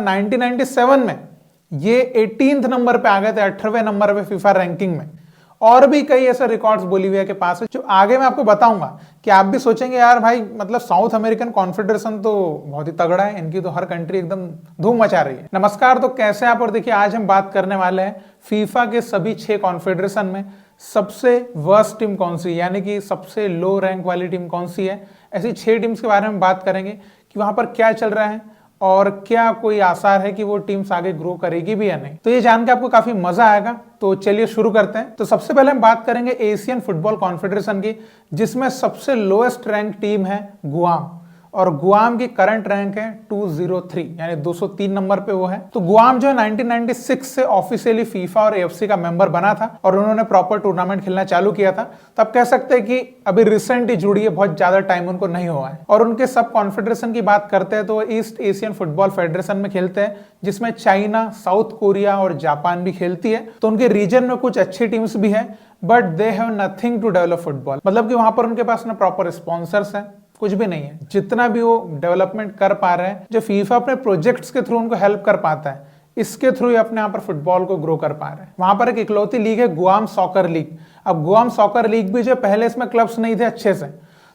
1997 में ये 18th number पे आ गए थे, 18वें नंबर पे फीफा रैंकिंग में। और भी कई ऐसे रिकॉर्ड्स बोलीविया के पास है जो आगे मैं आपको बताऊंगा कि आप भी सोचेंगे यार भाई मतलब साउथ अमेरिकन कॉन्फेडरेशन तो बहुत ही तगड़ा है, इनकी तो हर कंट्री एकदम धूम मचा रही है। नमस्कार, तो कैसे आप? और देखिए आज हम बात करने वाले हैं फीफा के सभी 6 कॉन्फेडरेशन में सबसे वर्स्ट टीम कौन सी, यानी कि सबसे लो रैंक वाली टीम कौन सी है। ऐसी 6 टीम्स के बारे में बात करेंगे कि वहां पर क्या चल रहा है और क्या कोई आसार है कि वो टीम्स आगे ग्रो करेगी भी या नहीं। तो ये जान के आपको काफी मजा आएगा, तो चलिए शुरू करते हैं। तो सबसे पहले हम बात करेंगे एशियन फुटबॉल कॉन्फेडरेशन की, जिसमें सबसे लोएस्ट रैंक टीम है गुआम, और गुआम की करंट रैंक है 203, यानी 203 नंबर पे वो है। तो गुआम जो है 1996 से ऑफिशियली फीफा और एएफसी का मेंबर बना था और उन्होंने प्रॉपर टूर्नामेंट खेलना चालू किया था। तो आप कह सकते हैं कि अभी रिसेंट ही जुड़ी है, बहुत ज्यादा टाइम उनको नहीं हुआ है। और उनके सब कॉन्फेडरेशन की बात करते हैं तो ईस्ट एशियन फुटबॉल फेडरेशन में खेलते हैं, जिसमें चाइना, साउथ कोरिया और जापान भी खेलती है। तो उनके रीजन में कुछ अच्छी टीम्स भी है, but they have nothing to develop football, मतलब कि वहां पर उनके पास ना प्रॉपर स्पॉन्सर्स है, कुछ भी नहीं है। जितना भी वो डेवलपमेंट कर पा रहे हैं, जो फीफा अपने प्रोजेक्ट्स के थ्रू उनको हेल्प कर पाता है, इसके थ्रू ही अपने यहाँ पर फुटबॉल को ग्रो कर पा रहे हैं। वहां पर एक इकलौती लीग है गुआम सॉकर लीग। अब गुआम सॉकर लीग भी जो पहले इसमें क्लब्स नहीं थे अच्छे से,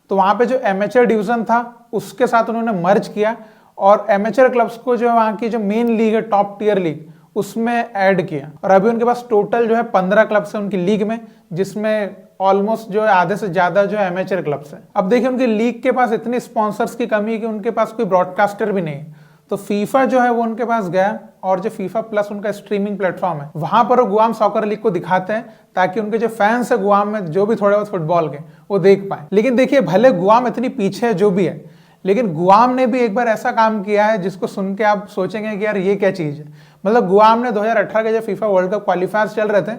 तो वहां पे जो एमेचर डिवीजन था उसके साथ उन्होंने मर्ज किया और एमेचर क्लब्स को जो वहां की जो मेन लीग है, टॉप टियर लीग, उसमें ऐड किया। और अभी उनके पास टोटल जो है 15 क्लब्स है उनकी लीग में, जिसमें ऑलमोस्ट जो है आधे से ज्यादा जो है एमेचर क्लब्स है। अब देखिए उनकी लीग के पास इतनी स्पॉन्सर्स की कमी है कि उनके पास कोई ब्रॉडकास्टर भी नहीं है। तो फीफा जो है वो उनके पास गया और जो फीफा प्लस उनका स्ट्रीमिंग प्लेटफॉर्म है, वहां पर वो गुआम सॉकर लीग को दिखाते हैं ताकि उनके जो फैंस है गुआम में, जो भी थोड़े बहुत फुटबॉल के, वो देख पाए। लेकिन देखिए भले गुआम इतनी पीछे है जो भी है, लेकिन गुआम ने भी एक बार ऐसा काम किया है जिसको सुन के आप सोचेंगे कि यार ये क्या चीज है। मतलब गुआम ने 2018 के जो फीफा वर्ल्ड कप क्वालिफायर्स चल रहे थे,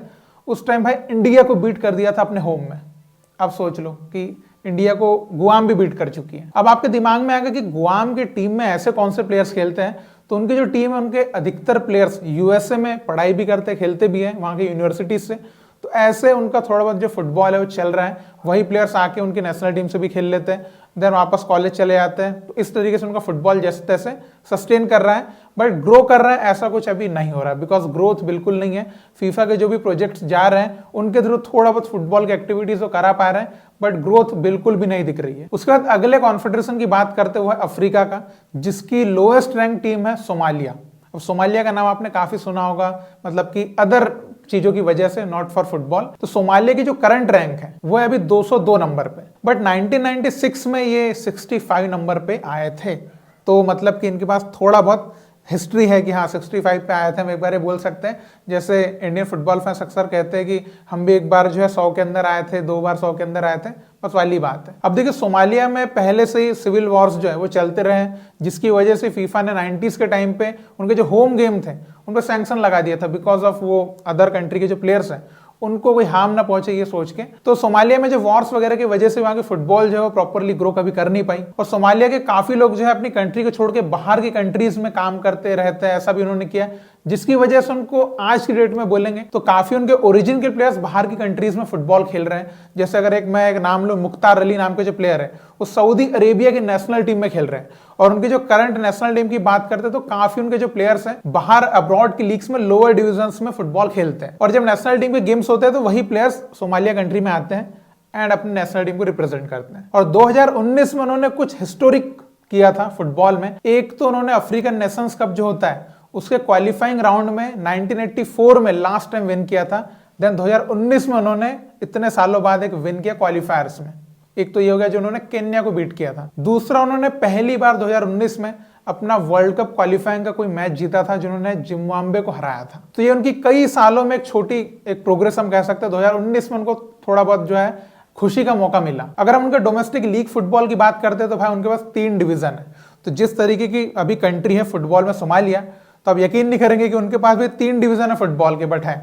उस टाइम भाई इंडिया को बीट कर दिया था अपने होम में। अब सोच लो कि इंडिया को गुआम भी बीट कर चुकी है। अब आपके दिमाग में आएगा कि गुआम की टीम में ऐसे कौन से प्लेयर्स खेलते हैं। तो उनकी जो टीम है, उनके अधिकतर प्लेयर्स यूएसए में पढ़ाई भी करते, खेलते भी हैं वहां के यूनिवर्सिटीज से। तो ऐसे उनका थोड़ा बहुत जो फुटबॉल है वो चल रहा है। वही प्लेयर्स आके उनकी नेशनल टीम से भी खेल लेते हैं, देन वापस कॉलेज चले जाते हैं। तो इस तरीके से उनका फुटबॉल जैसे तैसे सस्टेन कर रहा है, बट ग्रो कर रहा है ऐसा कुछ अभी नहीं हो रहा है, बिकॉज ग्रोथ बिल्कुल नहीं है। फीफा के जो भी प्रोजेक्ट्स जा रहे हैं उनके थ्रू थोड़ा बहुत फुटबॉल की एक्टिविटीज वो करा पा रहे हैं, बट ग्रोथ बिल्कुल भी नहीं दिख रही है। उसके बाद अगले कॉन्फेडरेशन की बात करते हुए अफ्रीका का, जिसकी लोएस्ट रैंक टीम है सोमालिया। अब सोमालिया का नाम आपने काफी सुना होगा, मतलब कि अदर चीजों की वजह से, नॉट फॉर फुटबॉल। तो सोमालिया की जो करंट रैंक है वो है अभी 202 नंबर पे, बट 1996 में ये 65 नंबर पे आए थे। तो मतलब कि इनके पास थोड़ा बहुत हिस्ट्री है कि हाँ 65 पे आए थे, हम एक बार ये बोल सकते हैं। जैसे इंडियन फुटबॉल फैंस अक्सर कहते हैं कि हम भी एक बार जो है 100 के अंदर आए थे, 2 बार 100 के अंदर आए थे, बस वाली बात है। अब देखिए सोमालिया में पहले से ही सिविल वॉर्स जो है वो चलते रहे हैं, जिसकी वजह से फीफा ने 90s के टाइम पे उनके जो होम गेम थे उन पर सैंक्शन लगा दिया था, बिकॉज ऑफ वो अदर कंट्री के जो प्लेयर्स हैं उनको कोई हार्म ना पहुंचे ये सोच के। तो सोमालिया में जो वॉर्स वगैरह की वजह से वहां की फुटबॉल जो है वो प्रॉपरली ग्रो कभी कर नहीं पाई, और सोमालिया के काफी लोग जो है अपनी कंट्री को छोड़ के बाहर की कंट्रीज में काम करते रहते हैं, ऐसा भी उन्होंने किया, जिसकी वजह से उनको आज की डेट में बोलेंगे तो काफी उनके ओरिजिन के प्लेयर्स बाहर की कंट्रीज में फुटबॉल खेल रहे हैं। जैसे अगर मैं एक नाम लूं, मुख्तार अली नाम के जो प्लेयर है वो सऊदी अरेबिया की नेशनल टीम में खेल रहे हैं। और उनकी जो करंट नेशनल टीम की बात करते हैं तो काफी उनके जो प्लेयर्स हैं बाहर अब्रॉड की लीग्स में, लोअर डिविजन्स में फुटबॉल खेलते हैं। और जब नेशनल टीम के गेम्स होते हैं तो वही प्लेयर्स सोमालिया कंट्री में आते हैं एंड अपनी नेशनल टीम को रिप्रेजेंट करते हैं। और 2019 में उन्होंने कुछ हिस्टोरिक किया था फुटबॉल में। एक तो उन्होंने अफ्रीकन नेशंस कप जो होता है उसके क्वालिफाइंग राउंड में 1984 में लास्ट टाइम विन किया था। देन 2019 में उन्होंने इतने सालों बाद एक विन किया क्वालिफायर्स में। एक तो ये हो गया जो उन्होंने केन्या को बीट किया था। दूसरा, उन्होंने पहली बार 2019 में अपना वर्ल्ड कप क्वालिफाइंग का कोई मैच जीता था, जिन्होंने जिम्बाब्वे को हराया था। तो ये उनकी कई सालों में एक छोटी एक प्रोग्रेस हम कह सकते हैं। 2019 में उनको थोड़ा बहुत जो है खुशी का मौका मिला। अगर हम उनके डोमेस्टिक लीग फुटबॉल की बात करते हैं तो भाई उनके पास 3 डिवीजन है। तो जिस तरीके की अभी कंट्री है फुटबॉल में सोमालिया, तो आप यकीन नहीं करेंगे कि उनके पास भी 3 डिवीजन है फुटबॉल के, बट है,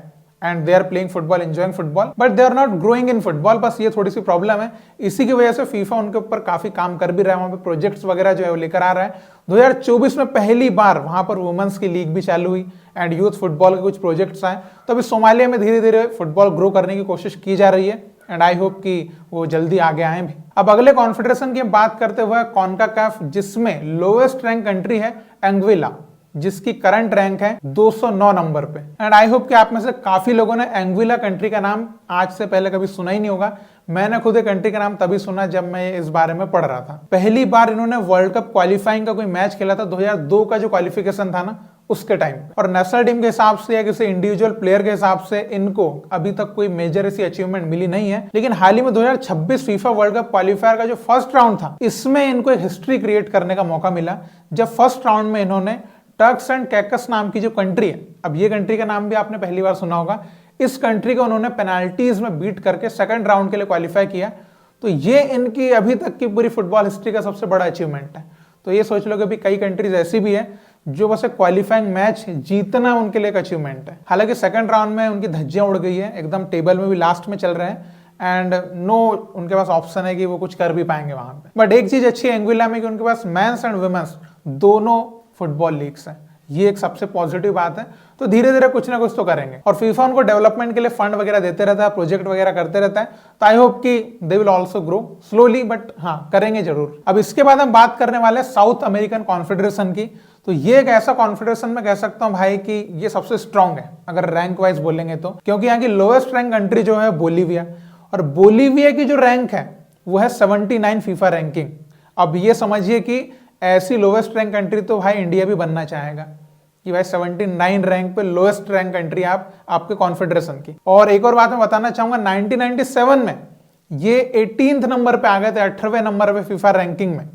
and they are playing football, enjoying football, but they are not growing in football. बस ये थोड़ी सी प्रॉब्लम है। इसी की वजह से फीफा उनके ऊपर काफी काम कर भी रहा है, वहां पे प्रोजेक्ट्स वगैरह जो है वो लेकर आ रहा है। 2024 में पहली बार वहां पर वुमेन्स की लीग भी चालू हुई एंड यूथ फुटबॉल के कुछ प्रोजेक्ट्स आए। तो अभी सोमालिया में धीरे धीरे फुटबॉल ग्रो करने की कोशिश की जा रही है एंड आई होप कि वो जल्दी आगे आए भी। अब अगले कॉन्फेडरेशन की हम बात करते हुए कॉन्काकैफ, जिसमें लोएस्ट रैंक कंट्री है एंगोला। जिसकी करंट रैंक है 209 नंबर पे। एंड आई होप कि आप में से काफी लोगों ने एंगुइला कंट्री का नाम आज से पहले कभी सुना ही नहीं होगा। मैंने खुद एक कंट्री का नाम तभी सुना जब मैं इस बारे में पढ़ रहा था। पहली बार इन्होंने वर्ल्ड कप क्वालिफाइंग का कोई मैच खेला था 2002 का जो क्वालिफिकेशन था ना उसके टाइम पे। और नेशनल टीम के हिसाब से या किसी इंडिविजुअल प्लेयर के हिसाब से इनको अभी तक कोई मेजर ऐसी अचीवमेंट मिली नहीं है। लेकिन हाल ही में 2026 फीफा वर्ल्ड कप क्वालिफायर का जो फर्स्ट राउंड था इसमें इनको एक हिस्ट्री क्रिएट करने का मौका मिला, जब फर्स्ट राउंड में इन्होंने टर्क्स एंड कैकस नाम की जो कंट्री है, अब ये कंट्री का नाम भी आपने पहली बार सुना होगा, इस कंट्री को उन्होंने पेनाल्टीज में बीट करके सेकंड राउंड के लिए क्वालिफाई किया। तो ये इनकी अभी तक की पूरी फुटबॉल हिस्ट्री का सबसे बड़ा अचीवमेंट है। तो ये सोच लो कि अभी कई कंट्रीज ऐसी भी है जो बस एक क्वालिफाइंग मैच जीतना उनके लिए एक अचीवमेंट है। हालांकि सेकंड राउंड में उनकी धज्जियां उड़ गई है, एकदम टेबल में भी लास्ट में चल रहे हैं एंड नो उनके पास ऑप्शन है कि वो कुछ कर भी पाएंगे वहां पे। बट एक चीज अच्छी है एंगुइला में कि उनके पास मेंस एंड वुमेन्स दोनों फुटबॉल लीग्स हैं, ये एक सबसे पॉजिटिव बात है। तो धीरे धीरे कुछ ना कुछ तो करेंगे और फीफा उनको डेवलपमेंट के लिए फंड वगैरह देते रहता है, प्रोजेक्ट वगैरह करते रहता है। तो आई होप कि they will also grow slowly, but हाँ करेंगे जरूर। अब इसके बाद हम बात करने वाले हैं साउथ अमेरिकन कॉन्फेडरेशन की। तो ये एक ऐसा कॉन्फेडरेशन मैं कह सकता हूं भाई कि ये सबसे स्ट्रांग है अगर रैंक वाइज बोलेंगे तो, क्योंकि यहाँ की लोएस्ट रैंक कंट्री जो है बोलीविया, और बोलीविया की जो रैंक है वो है 79 फीफा रैंकिंग। अब ये समझिए कि ऐसी लोएस्ट रैंक कंट्री तो भाई इंडिया भी बनना चाहेगा कि भाई 79 रैंक पे लोएस्ट रैंक कंट्री आपके कॉन्फेडरेशन की। और एक और बात मैं बताना चाहूंगा, 1997 में ये 18th नंबर पे आ गए थे, 18वें नंबर पे फीफा रैंकिंग में।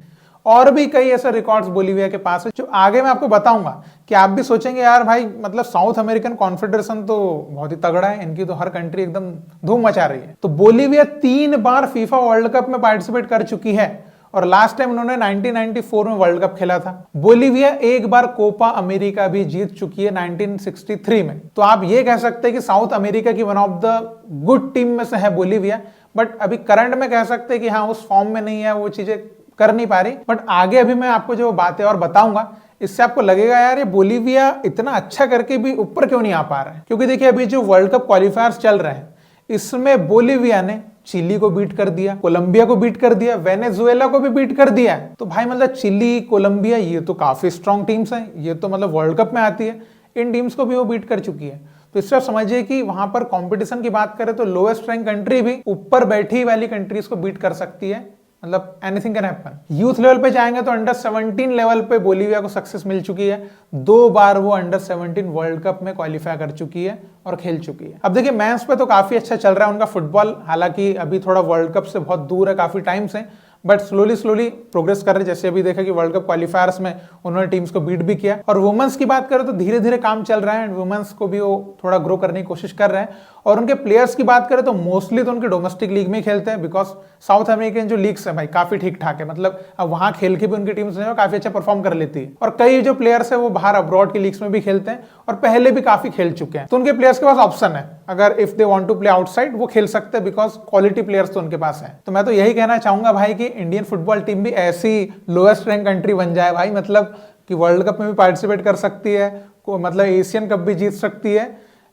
और भी कई ऐसे रिकॉर्ड्स बोलीविया के पास है जो आगे मैं आपको बताऊंगा कि आप भी सोचेंगे यार भाई मतलब साउथ अमेरिकन कॉन्फेडरेशन तो बहुत ही तगड़ा है, इनकी तो हर कंट्री एकदम धूम मचा रही है। तो बोलीविया 3 बार फीफा वर्ल्ड कप में पार्टिसिपेट कर चुकी है और लास्ट टाइम उन्होंने 1994 में वर्ल्ड कप खेला था। बोलीविया एक बार कोपा अमेरिका भी जीत चुकी है 1963 में। तो आप ये कह सकते हैं कि साउथ अमेरिका की one of the good team में से है बोलीविया, बट अभी करंट में कह सकते हैं कि हाँ उस फॉर्म में नहीं है, वो चीजें कर नहीं पा रही। बट आगे अभी मैं आपको जो बातें और बताऊंगा इससे आपको लगेगा यार ये बोलीविया इतना अच्छा करके भी ऊपर क्यों नहीं आ पा रहा है। क्योंकि देखिए अभी जो वर्ल्ड कप क्वालिफायर्स चल रहे हैं इसमें बोलीविया ने चिली को बीट कर दिया, कोलंबिया को बीट कर दिया, वेनेजुएला को भी बीट कर दिया है। तो भाई मतलब चिली, कोलंबिया ये तो काफी स्ट्रॉन्ग टीम्स हैं, ये तो मतलब वर्ल्ड कप में आती है, इन टीम्स को भी वो बीट कर चुकी है। तो इससे आप समझिए कि वहां पर कंपटीशन की बात करें तो लोएस्ट रैंक कंट्री भी ऊपर बैठी वाली कंट्रीज को बीट कर सकती है, मतलब anything can happen. Youth level पे जाएंगे तो अंडर 17 लेवल पे बोलीविया को सक्सेस मिल चुकी है, 2 बार वो अंडर 17 वर्ल्ड कप में क्वालिफाई कर चुकी है और खेल चुकी है। अब देखिए मेंस पे तो काफी अच्छा चल रहा है उनका फुटबॉल, हालांकि अभी थोड़ा वर्ल्ड कप से बहुत दूर है काफी टाइम से, बट स्लोली प्रोग्रेस कर रहे। जैसे अभी देखा कि वर्ल्ड कप क्वालिफायर्स में उन्होंने टीम्स को बीट भी किया। और वुमेन्स की बात करें तो धीरे धीरे काम चल रहा है एंड वुमेन्स को भी वो थोड़ा ग्रो करने की कोशिश कर रहे हैं। और उनके प्लेयर्स की बात करें तो मोस्टली तो उनके डोमेस्टिक लीग में खेलते हैं, बिकॉज साउथ अमेरिकन जो लीग्स है भाई काफी ठीक ठाक है, मतलब अब वहां खेल के भी उनकी टीम जो है काफी अच्छा परफॉर्म कर लेती है। और कई जो प्लेयर्स है वो बाहर अब्रॉड की लीग्स में भी खेलते हैं और पहले भी काफी खेल चुके हैं। तो उनके प्लेयर्स के पास ऑप्शन है, अगर if they want to play outside वो खेल सकते हैं, बिकॉज क्वालिटी प्लेयर्स तो उनके पास है। तो मैं तो यही कहना चाहूंगा भाई कि इंडियन फुटबॉल टीम भी ऐसी लोएस्ट रैंक कंट्री बन जाए भाई, मतलब कि वर्ल्ड कप में भी पार्टिसिपेट कर सकती है, मतलब एशियन कप भी जीत सकती है,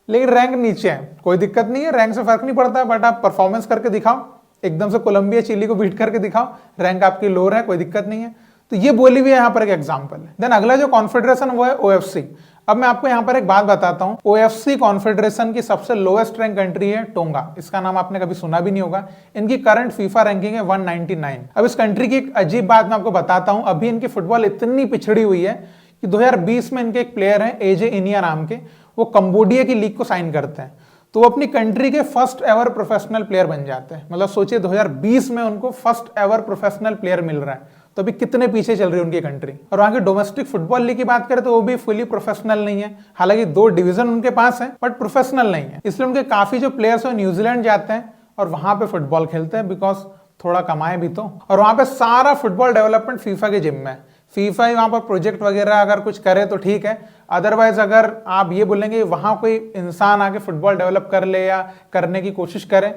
लेकिन रैंक नीचे है, कोई दिक्कत नहीं है, रैंक से फर्क नहीं पड़ता, बट आप परफॉर्मेंस करके दिखाओ, एकदम से कोलंबिया चिली को बीट करके दिखाओ, रैंक आपकी लोअर है, कोई दिक्कत नहीं है। तो ये बोलीविया यहाँ पर एक एग्जांपल है। देन अगला जो कॉन्फेडरेशन वो है ओएफसी। अब मैं आपको यहाँ पर एक बात बताता हूँ, ओएफसी कॉन्फेडरेशन की सबसे लोएस्ट रैंक कंट्री है टोंगा। इसका नाम आपने कभी सुना भी नहीं होगा। इनकी करंट फीफा रैंकिंग है 199। अब इस कंट्री की एक अजीब बात मैं आपको बताता हूँ, अभी इनकी फुटबॉल इतनी पिछड़ी हुई है कि 2020 में इनके एक प्लेयर हैं एजे इनिया नाम के, वो कंबोडिया की लीग को साइन करते हैं, तो वो अपनी कंट्री के फर्स्ट एवर प्रोफेशनल प्लेयर बन जाते हैं। मतलब सोचिए 2020 में उनको फर्स्ट एवर प्रोफेशनल प्लेयर मिल रहा है, तो अभी कितने पीछे चल रही है उनकी कंट्री। और वहां की डोमेस्टिक फुटबॉल लीग की बात करें तो वो भी फुली प्रोफेशनल नहीं है, हालांकि 2 डिवीजन उनके पास है बट प्रोफेशनल नहीं है। इसलिए उनके काफी जो प्लेयर्स है न्यूजीलैंड जाते हैं और वहां पे फुटबॉल खेलते हैं, बिकॉज थोड़ा कमाए भी तो। और वहां पे सारा फुटबॉल डेवलपमेंट फीफा के जिम्मे है, फीफा ही वहां पर प्रोजेक्ट वगैरह अगर कुछ करे तो ठीक है, अदरवाइज अगर आप ये बोलेंगे वहां कोई इंसान आके फुटबॉल डेवलप कर ले या करने की कोशिश करे,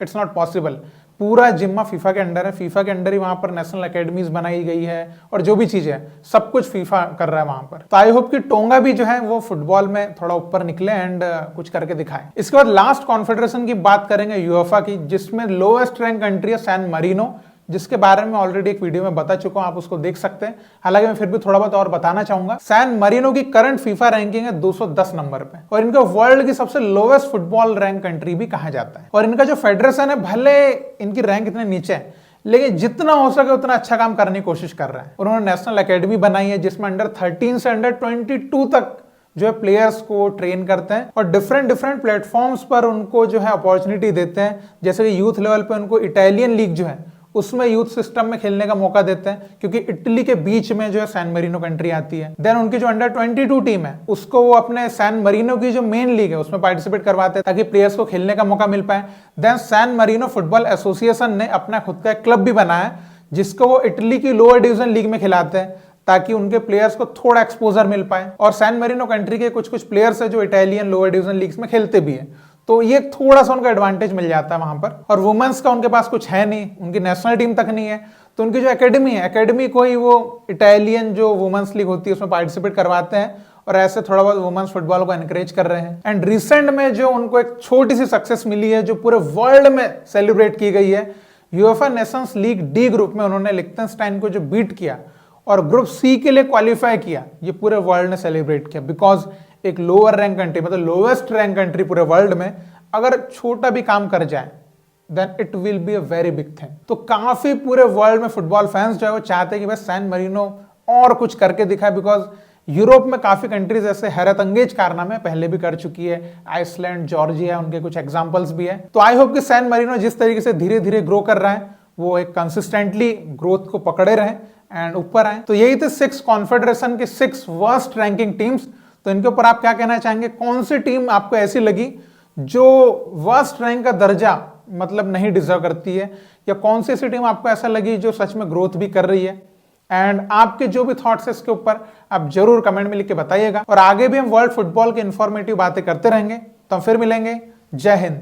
इट्स नॉट पॉसिबल। पूरा जिम्मा फीफा के अंडर है, फीफा के अंडर ही वहां पर नेशनल एकेडमीज बनाई गई है और जो भी चीजें है सब कुछ फीफा कर रहा है वहां पर। तो आई होप कि टोंगा भी जो है वो फुटबॉल में थोड़ा ऊपर निकले एंड कुछ करके दिखाए। इसके बाद लास्ट कॉन्फेडरेशन की बात करेंगे यूएफए की, जिसमें लोएस्ट रैंक कंट्री है सैन मरीनो, जिसके बारे में ऑलरेडी एक वीडियो में बता चुका हूं, आप उसको देख सकते हैं। हालांकि मैं फिर भी थोड़ा बहुत और बताना चाहूंगा। सैन मरीनो की करंट फीफा रैंकिंग है 210 नंबर पे, और इनको वर्ल्ड की सबसे लोवेस्ट फुटबॉल रैंक कंट्री भी कहा जाता है। और इनका जो फेडरेशन है, भले इनकी रैंक इतने नीचे है, लेकिन जितना हो सके उतना अच्छा काम करने की कोशिश कर रहा है। उन्होंने नेशनल एकेडमी बनाई है जिसमें अंडर 13 से अंडर 22 तक जो है प्लेयर्स को ट्रेन करते हैं, और डिफरेंट प्लेटफॉर्म्स पर उनको जो है अपॉर्चुनिटी देते हैं। जैसे कि यूथ लेवल पे उनको इटालियन लीग जो है उसमें यूथ सिस्टम में खेलने का मौका देते हैं, क्योंकि इटली के बीच में जो है सैन मरीनो कंट्री आती है। देन उनकी जो अंडर 22 टीम है उसको वो अपने सैन मरीनो की जो मेन लीग है उसमें पार्टिसिपेट करवाते हैं, ताकि प्लेयर्स को खेलने का मौका मिल पाए। Then San Marino football association ने अपना खुद का क्लब भी बनाया जिसको वो इटली की लोअर डिवीजन लीग में खिलाते हैं, ताकि उनके प्लेयर्स को थोड़ा एक्सपोजर मिल पाए। और सैन मरीनो कंट्री के कुछ प्लेयर्स है जो इटालियन लोअर डिवीजन लीग्स में खेलते भी है, तो ये थोड़ा सा उनका एडवांटेज मिल जाता है वहां पर। और वुमेन्स का उनके पास कुछ है नहीं, उनकी नेशनल टीम तक नहीं है, तो उनकी जो एकेडमी है, एकेडमी को ही वो इटालियन जो वुमेन्स लीग होती है उसमें पार्टिसिपेट करवाते हैं, और ऐसे थोड़ा बहुत वुमेन्स फुटबॉल को एनकरेज कर रहे हैं। एंड रिसेंट में जो उनको एक छोटी सी सक्सेस मिली है जो पूरे वर्ल्ड में सेलिब्रेट की गई है, UEFA Nations league D group में उन्होंने लिechtenstein को जो बीट किया और ग्रुप सी के लिए क्वालिफाई किया, ये पूरे वर्ल्ड ने सेलिब्रेट किया। बिकॉज एक लोअर रैंक कंट्री, मतलब लोवेस्ट रैंक कंट्री पूरे वर्ल्ड में अगर छोटा भी काम कर जाए then it will be a very big thing. तो काफी पूरे वर्ल्ड में फुटबॉल फैंस जो है वो चाहते हैं कि बस सैन मरीनो और कुछ करके दिखाए, बिकॉज यूरोप में काफी कंट्रीज ऐसे हैरत अंगेज कारनामे पहले भी कर चुकी है, आइसलैंड, जॉर्जिया, उनके कुछ एग्जांपल्स भी है। तो आई होप कि सैन मरीनो जिस तरीके से धीरे धीरे ग्रो कर रहा है वो एक कंसिस्टेंटली ग्रोथ को पकड़े रहे एंड ऊपर आए। तो यही थे 6 कॉन्फेडरेशन के 6 वर्स्ट रैंकिंग टीम्स। तो इनके ऊपर आप क्या कहना चाहेंगे, कौन सी टीम आपको ऐसी लगी जो वर्स्ट रैंक का दर्जा मतलब नहीं डिजर्व करती है, या कौन सी ऐसी टीम आपको ऐसा लगी जो सच में ग्रोथ भी कर रही है? एंड आपके जो भी थॉट्स है इसके ऊपर आप जरूर कमेंट में लिख के बताइएगा। और आगे भी हम वर्ल्ड फुटबॉल के इंफॉर्मेटिव बातें करते रहेंगे। तो हम फिर मिलेंगे। जय हिंद।